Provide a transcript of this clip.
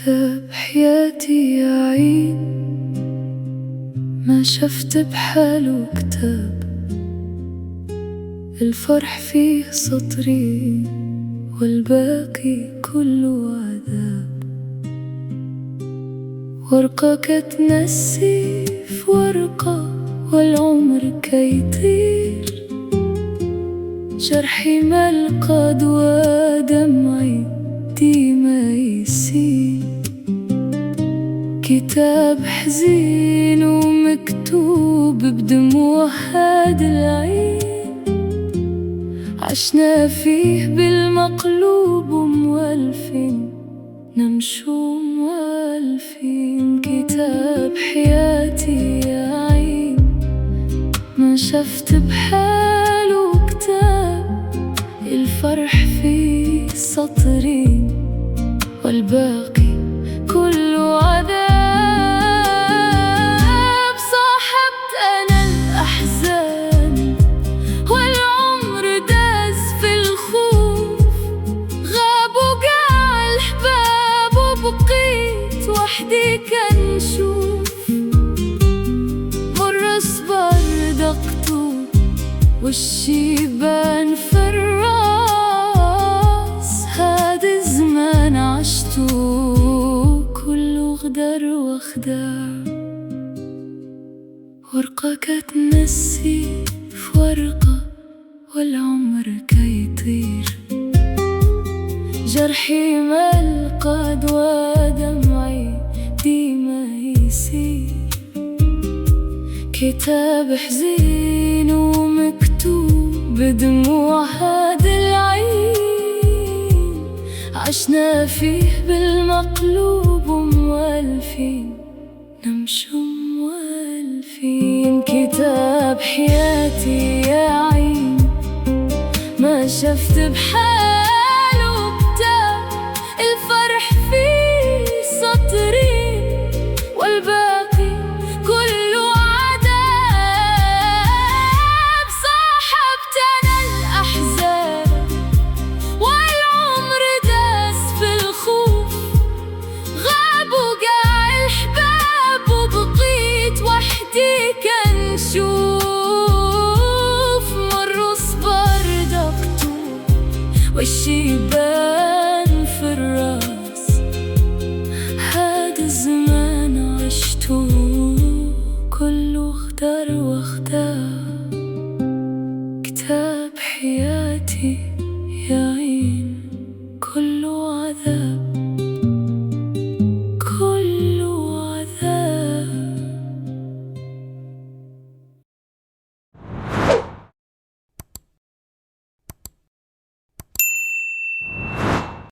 كتاب حياتي يا عين، ما شفت بحاله كتاب. الفرح فيه سطرين والباقي كله عذاب. ورقة كتنسي في ورقة والعمر كيطير. جرحي ملقى دوا دمعي ديما يسيل. كتاب حزين ومكتوب بدموع هاد العين. عشنا فيه بالمقلوب وموالفين، نمشو موالفين. كتاب حياتي يا عين، ما شفت بحاله كتاب. الفرح فيه سطرين والباقي كله عذاب. صاحبت أنا الأحزان والعمر داز في الخوف. غابوا قاع الحباب وبقيت وحدي كنشوف. مر صبر دقته والشيبان في الراس. هاد الزمان عشتو كله غدر وخداع. ورقة كتنسي في ورقة والعمر كيطير. جرحي ملقى دوا دمعي ديما يسيل. كتاب حزين ومكتوب بدموع هاد العين. عشنا فيه بالمقلوب وموالفين، نمشو موالفين. كتاب حياتي يا عين، ما شفت بحاله كتاب. الفرح فيه سطرين والباقي كله عذاب. صاحبت أنا الأحزان والعمر داس في الخوف. غابوا قاع الحباب وبقيت وحدي كنشوف. مروا صبر دقته والشيبان في الراس. هاد الزمان عشتو كله غدر وخداع. كتاب حياتي